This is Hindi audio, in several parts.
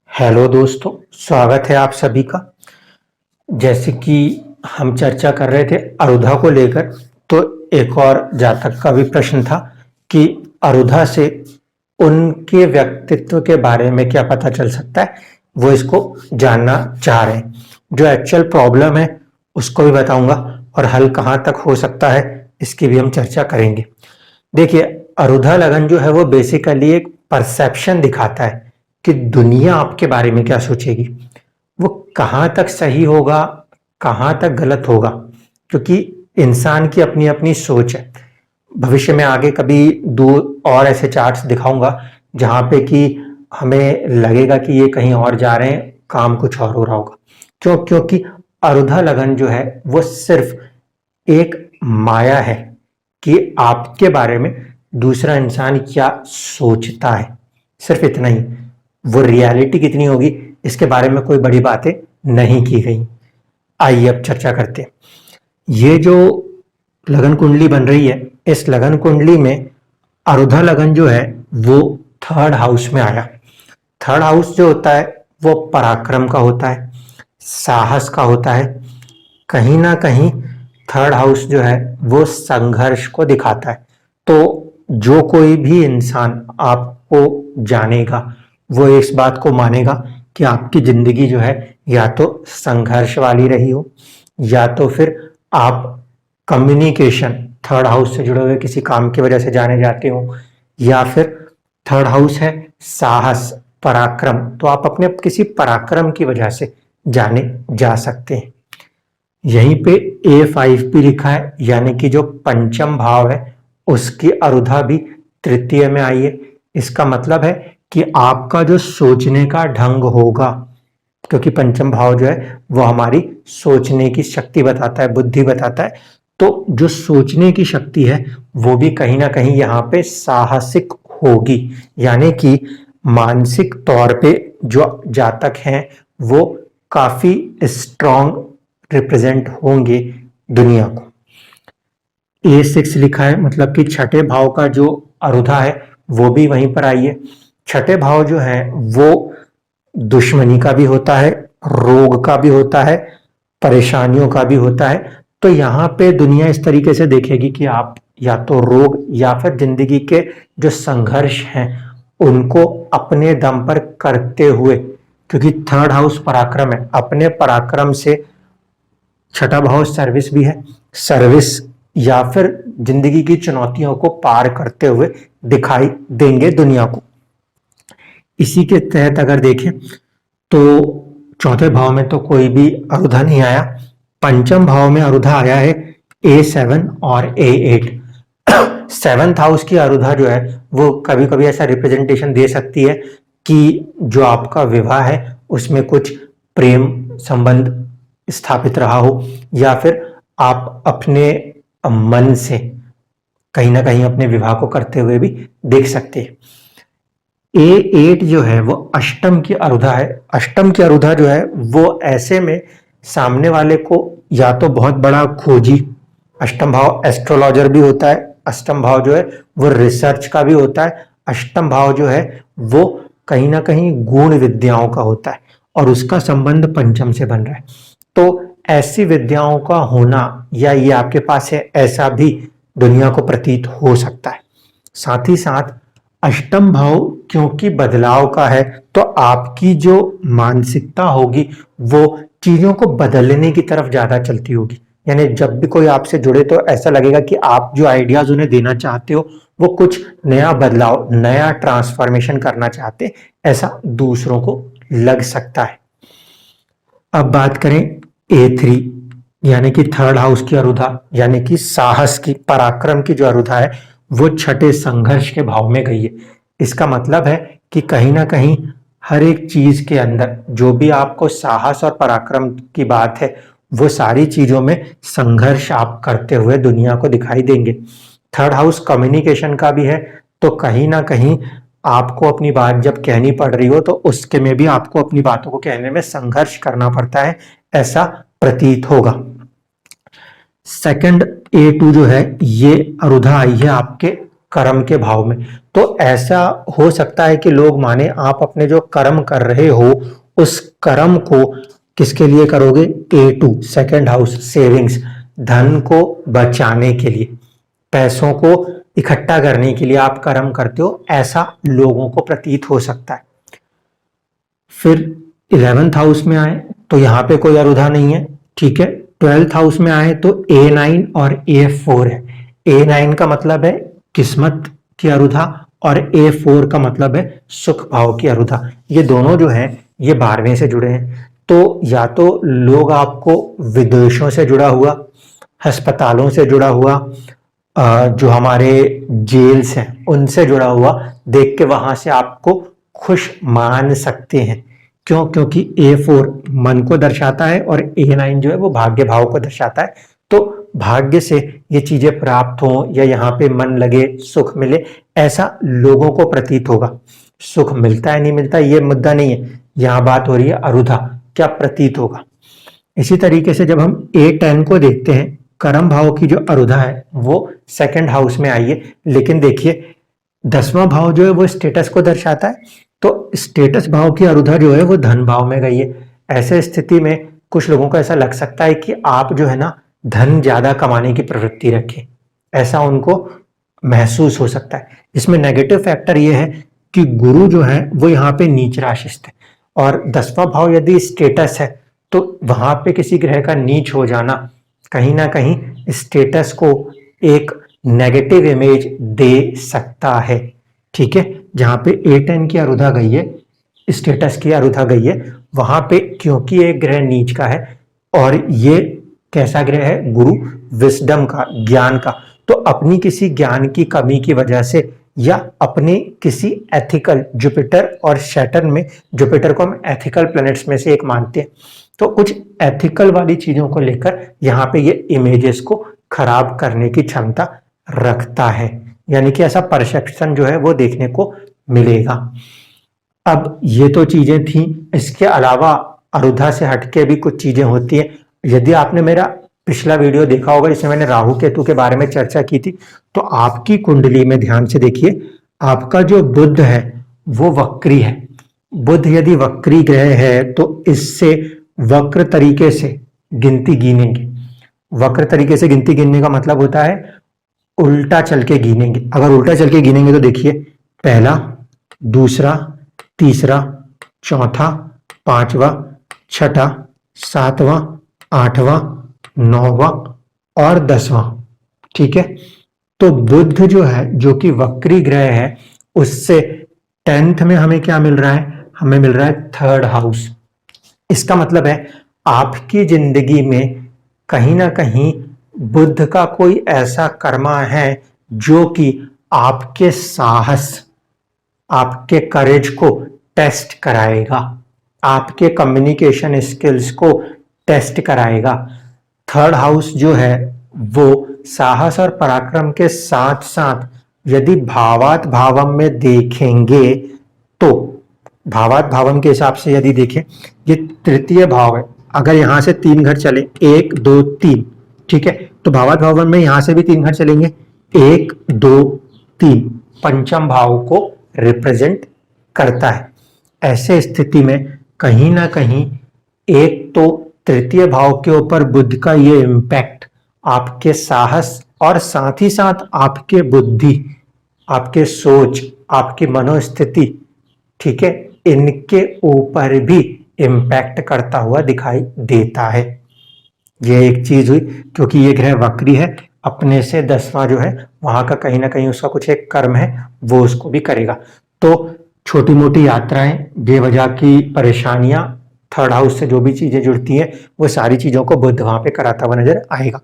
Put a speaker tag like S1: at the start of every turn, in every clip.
S1: हेलो दोस्तों, स्वागत है आप सभी का। जैसे कि हम चर्चा कर रहे थे अरुधा को लेकर, तो एक और जातक का भी प्रश्न था कि अरुधा से उनके व्यक्तित्व के बारे में क्या पता चल सकता है, वो इसको जानना चाह रहे हैं। जो एक्चुअल प्रॉब्लम है उसको भी बताऊंगा और हल कहाँ तक हो सकता है इसकी भी हम चर्चा करेंगे। देखिए, अरुधा लगन जो है वो बेसिकली एक परसेप्शन दिखाता है कि दुनिया आपके बारे में क्या सोचेगी, वो कहाँ तक सही होगा, कहाँ तक गलत होगा, क्योंकि इंसान की अपनी अपनी सोच है। भविष्य में आगे कभी दो और ऐसे चार्ट्स दिखाऊंगा जहां पे कि हमें लगेगा कि ये कहीं और जा रहे हैं, काम कुछ और हो रहा होगा। क्योंकि अरुधा लगन जो है वो सिर्फ एक माया है कि आपके बारे में दूसरा इंसान क्या सोचता है, सिर्फ इतना ही। वो रियलिटी कितनी होगी इसके बारे में कोई बड़ी बातें नहीं की गई। आइए अब चर्चा करते हैं। ये जो लगन कुंडली बन रही है, इस लगन कुंडली में अरुधा लगन जो है वो थर्ड हाउस में आया। थर्ड हाउस जो होता है वो पराक्रम का होता है, साहस का होता है। कहीं ना कहीं थर्ड हाउस जो है वो संघर्ष को दिखाता है। तो जो कोई भी इंसान आपको जानेगा वो इस बात को मानेगा कि आपकी जिंदगी जो है या तो संघर्ष वाली रही हो, या तो फिर आप कम्युनिकेशन थर्ड हाउस से जुड़े हुए किसी काम की वजह से जाने जाते हो, या फिर थर्ड हाउस है साहस, पराक्रम, तो आप अपने किसी पराक्रम की वजह से जाने जा सकते हैं। यहीं पे A5 भी लिखा है, यानी कि जो पंचम भाव है उसकी अरुधा भी तृतीय में आई है। इसका मतलब है कि आपका जो सोचने का ढंग होगा, क्योंकि पंचम भाव जो है वो हमारी सोचने की शक्ति बताता है, बुद्धि बताता है। तो जो सोचने की शक्ति है वो भी कहीं ना कहीं यहाँ पे साहसिक होगी, यानी कि मानसिक तौर पे जो जातक हैं वो काफी स्ट्रॉन्ग रिप्रेजेंट होंगे दुनिया को। A6 लिखा है, मतलब कि छठे भाव का जो अरुधा है वो भी वहीं पर आई है। छठे भाव जो है वो दुश्मनी का भी होता है, रोग का भी होता है, परेशानियों का भी होता है। तो यहाँ पे दुनिया इस तरीके से देखेगी कि आप या तो रोग या फिर जिंदगी के जो संघर्ष हैं उनको अपने दम पर करते हुए, क्योंकि थर्ड हाउस पराक्रम है, अपने पराक्रम से। छठा भाव सर्विस भी है, सर्विस या फिर जिंदगी की चुनौतियों को पार करते हुए दिखाई देंगे दुनिया को। इसी के तहत अगर देखें तो चौथे भाव में तो कोई भी अरुधा नहीं आया। पंचम भाव में अरुधा आया है A7 और A8। सेवंथ हाउस की अरुधा जो है वो कभी कभी ऐसा रिप्रेजेंटेशन दे सकती है कि जो आपका विवाह है उसमें कुछ प्रेम संबंध स्थापित रहा हो, या फिर आप अपने मन से कहीं ना कहीं अपने विवाह को करते हुए भी देख सकते हैं। A8 जो है वो अष्टम की अरुधा है। अष्टम की अरुधा जो है वो ऐसे में सामने वाले को या तो बहुत बड़ा खोजी, अष्टम भाव एस्ट्रोलॉजर भी होता है, अष्टम भाव जो है वो रिसर्च का भी होता है, अष्टम भाव जो है वो कहीं ना कहीं गूढ़ विद्याओं का होता है और उसका संबंध पंचम से बन रहा है। तो ऐसी विद्याओं का होना या ये आपके पास है, ऐसा भी दुनिया को प्रतीत हो सकता है। साथ ही साथ अष्टम भाव क्योंकि बदलाव का है, तो आपकी जो मानसिकता होगी वो चीजों को बदलने की तरफ ज्यादा चलती होगी। यानी जब भी कोई आपसे जुड़े तो ऐसा लगेगा कि आप जो आइडियाज उन्हें देना चाहते हो वो कुछ नया बदलाव, नया ट्रांसफॉर्मेशन करना चाहते, ऐसा दूसरों को लग सकता है। अब बात करें A3, यानी कि थर्ड हाउस की अरुधा, यानी कि साहस की, पराक्रम की जो अरुधा है वो छठे संघर्ष के भाव में गई है। इसका मतलब है कि कहीं ना कहीं हर एक चीज के अंदर जो भी आपको साहस और पराक्रम की बात है वो सारी चीजों में संघर्ष आप करते हुए दुनिया को दिखाई देंगे। थर्ड हाउस कम्युनिकेशन का भी है, तो कहीं ना कहीं आपको अपनी बात जब कहनी पड़ रही हो तो उसके में भी आपको अपनी बातों को कहने में संघर्ष करना पड़ता है, ऐसा प्रतीत होगा। सेकंड A2 जो है ये अरुधा आई है आपके कर्म के भाव में। तो ऐसा हो सकता है कि लोग माने आप अपने जो कर्म कर रहे हो उस कर्म को किसके लिए करोगे? A2 सेकंड हाउस सेविंग्स, धन को बचाने के लिए, पैसों को इकट्ठा करने के लिए आप कर्म करते हो, ऐसा लोगों को प्रतीत हो सकता है। फिर 11th हाउस में आए तो यहाँ पे कोई अरुधा नहीं है, ठीक है। 12th हाउस में आए तो A9 और A4 है। A9 का मतलब है किस्मत की अरुधा और A4 का मतलब है सुख भाव की अरुधा। ये दोनों जो है ये 12वें से जुड़े हैं। तो या तो लोग आपको विदेशों से जुड़ा हुआ, अस्पतालों से जुड़ा हुआ, जो हमारे जेल्स हैं उनसे जुड़ा हुआ देख के वहां से आपको खुश मान सकते हैं। क्यों? क्योंकि A4 मन को दर्शाता है और A9 जो है वो भाग्य भाव को दर्शाता है। तो भाग्य से ये चीजें प्राप्त हो या यहाँ पे मन लगे, सुख मिले, ऐसा लोगों को प्रतीत होगा। सुख मिलता है नहीं मिलता ये मुद्दा नहीं है, यहाँ बात हो रही है अरुधा, क्या प्रतीत होगा। इसी तरीके से जब हम A10 को देखते हैं, कर्म भाव की जो अरुधा है वो सेकंड हाउस में आई है, लेकिन देखिए 10वां भाव जो है वो स्टेटस को दर्शाता है, तो स्टेटस भाव की अरुधा जो है वो धन भाव में गई है। ऐसे स्थिति में कुछ लोगों को ऐसा लग सकता है कि आप जो है ना धन ज्यादा कमाने की प्रवृत्ति रखें, ऐसा उनको महसूस हो सकता है। इसमें नेगेटिव फैक्टर ये है कि गुरु जो है वो यहाँ पे नीच राशिस्थ है और 10वां भाव यदि स्टेटस है तो वहां पे किसी ग्रह का नीच हो जाना कहीं ना कहीं स्टेटस को एक नेगेटिव इमेज दे सकता है, ठीक है। जहां पे A10 की अरुधा गई है, स्टेटस की अरुधा गई है, वहां पे क्योंकि एक ग्रह नीच का है और ये कैसा ग्रह है? गुरु, विजडम का, ज्ञान का। तो अपनी किसी ज्ञान की कमी की वजह से या अपने किसी एथिकल, जुपिटर और सैटर्न में, जुपिटर को हम एथिकल प्लैनेट्स में से एक मानते हैं, तो कुछ एथिकल वाली चीजों को लेकर यहाँ पे ये इमेजेस को खराब करने की क्षमता रखता है, यानी कि ऐसा परसेप्शन जो है वो देखने को मिलेगा। अब ये तो चीजें थी, इसके अलावा अरुधा से हटके भी कुछ चीजें होती हैं। यदि आपने मेरा पिछला वीडियो देखा होगा जिसमें मैंने राहु केतु के बारे में चर्चा की थी, तो आपकी कुंडली में ध्यान से देखिए, आपका जो बुध है वो वक्री है। बुध यदि वक्री ग्रह है तो इससे वक्र तरीके से गिनती गिनेंगे। वक्र तरीके से गिनती गिनने का मतलब होता है उल्टा चल के गिनेंगे। अगर उल्टा चल के गिनेंगे तो देखिए, पहला, दूसरा, तीसरा, चौथा, पांचवा, छठा, सातवां, आठवां, नौवां और 10वां, ठीक है। तो बुध जो है, जो कि वक्री ग्रह है, उससे 10th में हमें क्या मिल रहा है? हमें मिल रहा है थर्ड हाउस। इसका मतलब है आपकी जिंदगी में कहीं ना कहीं बुध का कोई ऐसा कर्मा है जो कि आपके साहस, आपके करेज को टेस्ट कराएगा, आपके कम्युनिकेशन स्किल्स को टेस्ट कराएगा। थर्ड हाउस जो है वो साहस और पराक्रम के साथ साथ यदि भावात भावम में देखेंगे तो भावात भावम के हिसाब से यदि देखें, ये तृतीय भाव है। अगर यहां से 3 घर चले, 1 2 3, ठीक है, तो भावात भावम में यहां से भी 3 घर चलेंगे, 1 2 3, पंचम भाव को रिप्रेजेंट करता है। ऐसे स्थिति में कहीं ना कहीं एक तो तृतीय भाव के ऊपर बुध का ये इम्पैक्ट आपके साहस और साथ ही साथ आपके बुद्धि, आपके सोच, आपकी मनोस्थिति, ठीक है, इनके ऊपर भी इम्पैक्ट करता हुआ दिखाई देता है। ये एक चीज हुई, क्योंकि ये ग्रह वक्री है, अपने से 10वां जो है वहां का कहीं ना कहीं उसका कुछ एक कर्म है, वो उसको भी करेगा। तो छोटी मोटी यात्राएं, बेवजह की परेशानियां, थर्ड हाउस से जो भी चीजें जुड़ती हैं वो सारी चीजों को बुध वहां पे कराता हुआ नजर आएगा।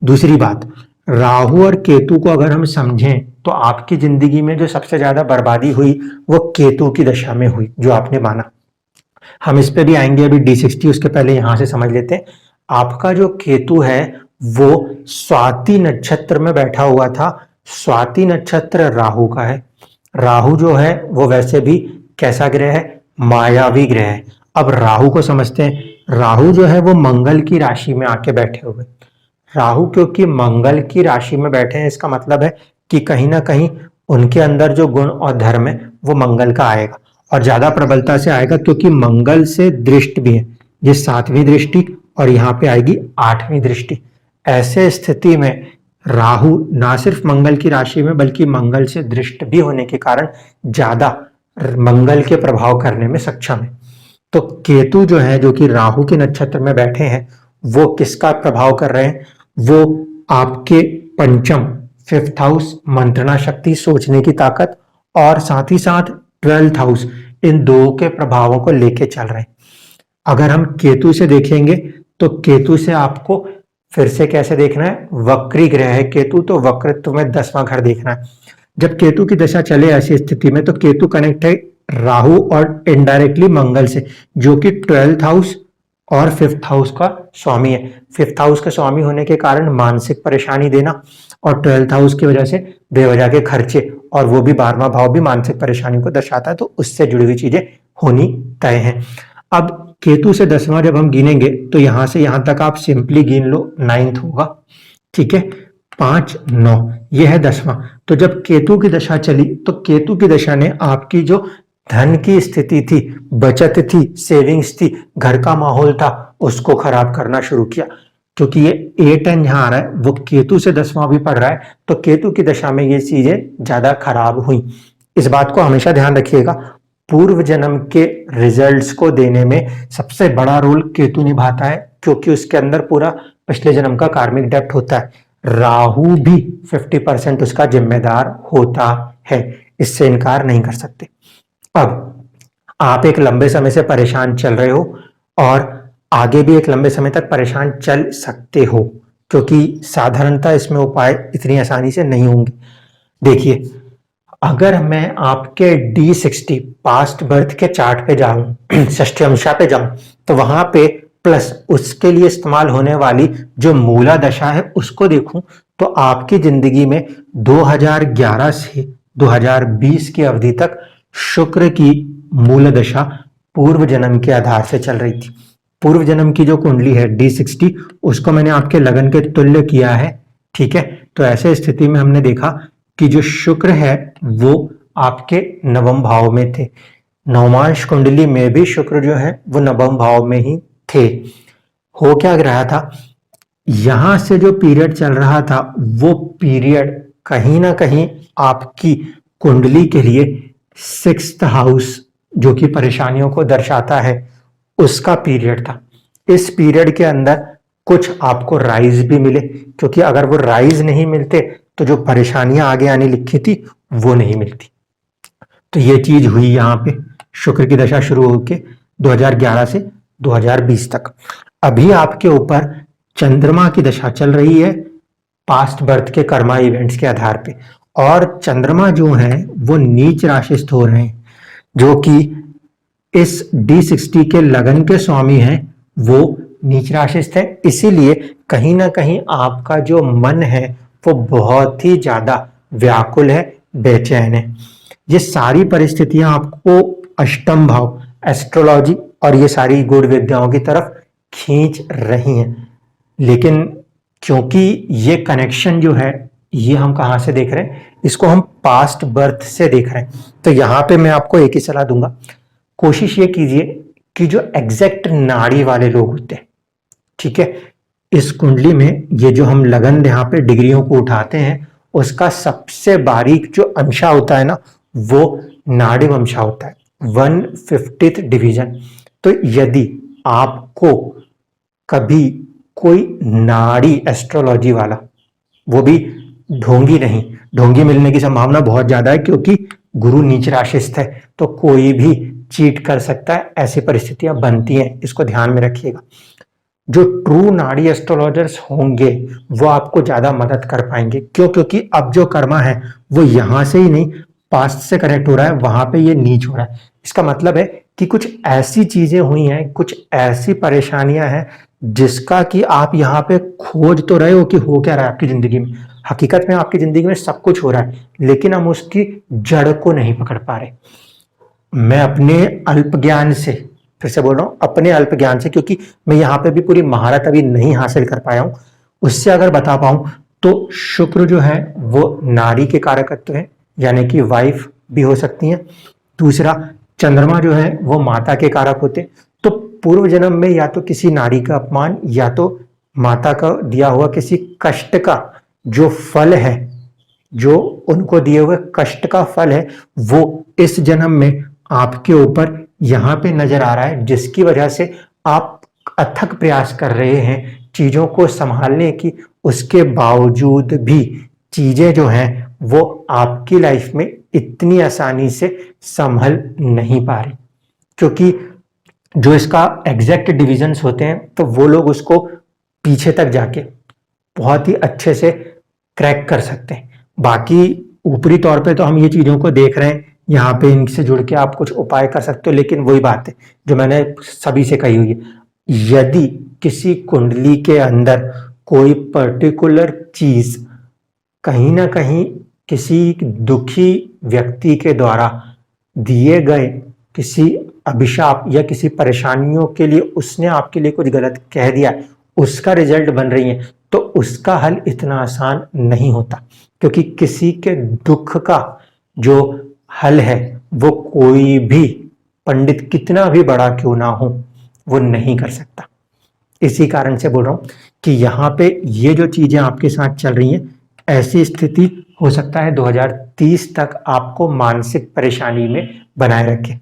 S1: दूसरी बात, राहु और केतु को अगर हम समझें तो आपकी जिंदगी में जो सबसे ज्यादा बर्बादी हुई वो केतु की दशा में हुई, जो आपने माना। हम इस पे भी आएंगे अभी D60, उसके पहले यहां से समझ लेते हैं। आपका जो केतु है वो स्वाति नक्षत्र में बैठा हुआ था। स्वाति नक्षत्र राहु का है। राहु जो है वो वैसे भी कैसा ग्रह है? मायावी ग्रह है। अब राहु को समझते हैं। राहु जो है वो मंगल की राशि में आके बैठे हुए। राहु क्योंकि मंगल की राशि में बैठे हैं, इसका मतलब है कि कहीं ना कहीं उनके अंदर जो गुण और धर्म है वो मंगल का आएगा, और ज्यादा प्रबलता से आएगा क्योंकि मंगल से दृष्टि भी है, ये 7वीं दृष्टि और यहाँ पे आएगी 8वीं दृष्टि। ऐसे स्थिति में राहु ना सिर्फ मंगल की राशि में बल्कि मंगल से दृष्ट भी होने के कारण ज्यादा मंगल के प्रभाव करने में सक्षम है। तो केतु जो है, जो कि राहु के नक्षत्र में बैठे हैं, वो किसका प्रभाव कर रहे हैं? वो आपके पंचम 5th हाउस मंत्रणा शक्ति, सोचने की ताकत, और साथ ही साथ 12th हाउस, इन दो के प्रभावों को लेके चल रहे हैं। अगर हम केतु से देखेंगे तो केतु से आपको फिर से कैसे देखना है? वक्री ग्रह है केतु, तो वक्रत्व में 10वां घर देखना है। जब केतु की दशा चले ऐसी स्थिति में तो केतु कनेक्ट है राहु और इनडायरेक्टली मंगल से, जो कि 12th हाउस और 5th हाउस का स्वामी है। 5th हाउस का स्वामी होने के कारण मानसिक परेशानी देना, और 12th हाउस की वजह से बेवजह के खर्चे, और वो भी 12वां भाव भी मानसिक परेशानी को दर्शाता है, तो उससे जुड़ी हुई चीजें होनी तय हैं। अब केतु से 10वां जब हम गिनेंगे तो यहां से यहां तक आप सिंपली गिन लो, 9th होगा, ठीक है, 5 9, यह है 10वां। तो जब केतु की दशा चली तो केतु की दशा ने आपकी जो धन की स्थिति थी, बचत थी, सेविंग्स थी, घर का माहौल था, उसको खराब करना शुरू किया। क्योंकि ये 8 जहां आ रहा है वो केतु से 10वां भी पड़ रहा है, तो केतु की दशा में ये चीजें ज्यादा खराब हुई। इस बात को हमेशा ध्यान रखिएगा, पूर्व जन्म के रिजल्ट्स को देने में सबसे बड़ा रोल केतु निभाता है, क्योंकि उसके अंदर पूरा पिछले जन्म का कार्मिक डेप्थ होता है। राहु भी 50% उसका जिम्मेदार होता है, इससे इनकार नहीं कर सकते। अब आप एक लंबे समय से परेशान चल रहे हो और आगे भी एक लंबे समय तक परेशान चल सकते हो, क्योंकि साधारणतः इसमें उपाय इतनी आसानी से नहीं होंगे। देखिए, अगर मैं आपके D60 पास्ट बर्थ के चार्ट पे जाऊं, षष्ठ्यंशा पे जाऊं, तो वहां पे प्लस उसके लिए इस्तेमाल होने वाली जो मूला दशा है उसको देखूं, तो आपकी जिंदगी में 2011 से 2020 की अवधि तक शुक्र की मूल दशा पूर्व जन्म के आधार से चल रही थी। पूर्व जन्म की जो कुंडली है D60, उसको मैंने आपके लगन के तुल्य किया है, ठीक है। तो ऐसे स्थिति में हमने देखा कि जो शुक्र है वो आपके नवम भाव में थे। नवमांश कुंडली में भी शुक्र जो है वो नवम भाव में ही थे। हो क्या रहा था, यहां से जो पीरियड चल रहा था वो पीरियड कहीं ना कहीं आपकी कुंडली के लिए 6th हाउस, जो कि परेशानियों को दर्शाता है, उसका पीरियड था। इस पीरियड के अंदर कुछ आपको राइज भी मिले, क्योंकि अगर वो राइज नहीं मिलते तो जो परेशानियां आगे आने लिखी थी वो नहीं मिलती। तो ये चीज हुई यहाँ पे, शुक्र की दशा शुरू होकर 2011 से 2020 तक। अभी आपके ऊपर चंद्रमा की दशा चल रही है पास्ट बर्थ के कर्मा इवेंट्स के आधार पे, और चंद्रमा जो है वो नीच राशिस्थ हो रहे हैं, जो कि इस D60 के लगन के स्वामी हैं, वो नीच राशिस्थ है। इसीलिए कहीं ना कहीं आपका जो मन है वो बहुत ही ज्यादा व्याकुल है, बेचैन है। ये सारी परिस्थितियां आपको अष्टम भाव, एस्ट्रोलॉजी और ये सारी गूढ़ विद्याओं की तरफ खींच रही हैं। लेकिन क्योंकि ये कनेक्शन जो है ये हम कहां से देख रहे हैं, इसको हम पास्ट बर्थ से देख रहे हैं। तो यहां पे मैं आपको एक ही सलाह दूंगा, कोशिश ये कीजिए कि जो एग्जैक्ट नाड़ी वाले लोग होते हैं, ठीक है, इस कुंडली में ये जो हम लगन यहाँ पे डिग्रियों को उठाते हैं, उसका सबसे बारीक जो अंशा होता है ना, वो नाड़िम अंशा होता है, 150th डिवीजन। तो यदि आपको कभी कोई नाड़ी एस्ट्रोलॉजी वाला, वो भी ढोंगी नहीं, ढोंगी मिलने की संभावना बहुत ज्यादा है क्योंकि गुरु नीच राशिस्थ है, तो कोई भी चीट कर सकता है, ऐसी परिस्थितियां बनती हैं, इसको ध्यान में रखिएगा। जो ट्रू नाड़ी एस्ट्रोलॉजर्स होंगे वो आपको ज्यादा मदद कर पाएंगे। क्यों? क्योंकि अब जो कर्मा है वो यहां से ही नहीं, पास्ट से कनेक्ट हो रहा है, वहां पे ये नीच हो रहा है। इसका मतलब है कि कुछ ऐसी चीजें हुई हैं, कुछ ऐसी परेशानियां हैं जिसका कि आप यहाँ पे खोज तो रहे हो कि हो क्या रहा है आपकी जिंदगी में। हकीकत में आपकी जिंदगी में सब कुछ हो रहा है, लेकिन हम उसकी जड़ को नहीं पकड़ पा रहे। मैं अपने अल्प ज्ञान से, फिर से बोल रहा हूं, अपने अल्प ज्ञान से, क्योंकि मैं यहाँ पे भी पूरी महारत अभी नहीं हासिल कर पाया हूं, उससे अगर बता पाऊं तो शुक्र जो है वो नारी के कारकत्व है, यानी कि वाइफ भी हो सकती है। दूसरा, चंद्रमा जो है वो माता के कारक होते। तो पूर्व जन्म में या तो किसी नारी का अपमान या तो माता का दिया हुआ किसी कष्ट का जो फल है, जो उनको दिए हुए कष्ट का फल है, वो इस जन्म में आपके ऊपर यहां पे नजर आ रहा है, जिसकी वजह से आप अथक प्रयास कर रहे हैं चीजों को संभालने की। उसके बावजूद भी चीजें जो हैं वो आपकी लाइफ में इतनी आसानी से संभल नहीं पा रही, क्योंकि जो इसका एग्जैक्ट डिविजन्स होते हैं तो वो लोग उसको पीछे तक जाके बहुत ही अच्छे से क्रैक कर सकते हैं। बाकी ऊपरी तौर पे तो हम ये चीजों को देख रहे हैं, यहाँ पे इनसे जुड़ के आप कुछ उपाय कर सकते हो, लेकिन वही बात है जो मैंने सभी से कही हुई है, यदि किसी कुंडली के अंदर कोई पर्टिकुलर चीज कहीं ना कहीं किसी दुखी व्यक्ति के द्वारा दिए गए किसी अभिशाप या किसी परेशानियों के लिए उसने आपके लिए कुछ गलत कह दिया, उसका रिजल्ट बन रही है, तो उसका हल इतना आसान नहीं होता, क्योंकि किसी के दुख का जो हल है वो कोई भी पंडित कितना भी बड़ा क्यों ना हो वो नहीं कर सकता। इसी कारण से बोल रहा हूं कि यहाँ पे ये जो चीजें आपके साथ चल रही हैं, ऐसी स्थिति हो सकता है 2030 तक आपको मानसिक परेशानी में बनाए रखे।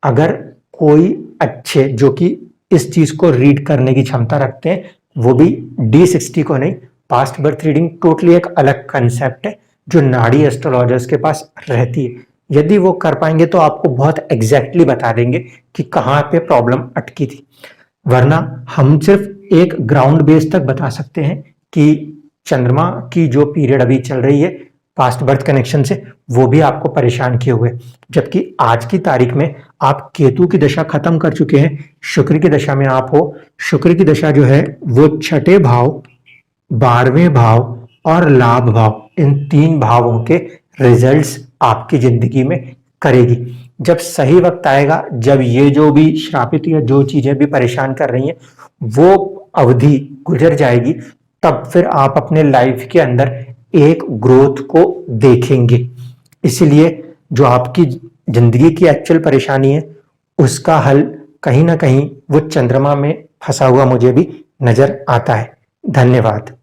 S1: अगर कोई अच्छे जो कि इस चीज को रीड करने की क्षमता रखते हैं, वो भी D60 को नहीं, पास्ट बर्थ रीडिंग टोटली एक अलग कंसेप्ट है जो नाड़ी एस्ट्रोलॉजर्स के पास रहती है, यदि वो कर पाएंगे तो आपको बहुत एग्जैक्टली बता देंगे कि कहाँ पे प्रॉब्लम अटकी थी। वरना हम सिर्फ एक ग्राउंड बेस तक बता सकते हैं कि चंद्रमा की जो पीरियड अभी चल रही है पास्ट बर्थ कनेक्शन से, वो भी आपको परेशान किए हुए, जबकि आज की तारीख में आप केतु की दशा खत्म कर चुके हैं, शुक्र की दशा में आप हो। शुक्र की दशा जो है वो छठे भाव, 12वें भाव और लाभ भाव, इन 3 भावों के रिजल्ट्स आपकी जिंदगी में करेगी। जब सही वक्त आएगा, जब ये जो भी श्रापित या जो चीजें भी परेशान कर रही हैं वो अवधि गुजर जाएगी, तब फिर आप अपने लाइफ के अंदर एक ग्रोथ को देखेंगे। इसलिए जो आपकी जिंदगी की एक्चुअल परेशानी है उसका हल कहीं ना कहीं वो चंद्रमा में फंसा हुआ मुझे भी नजर आता है। धन्यवाद।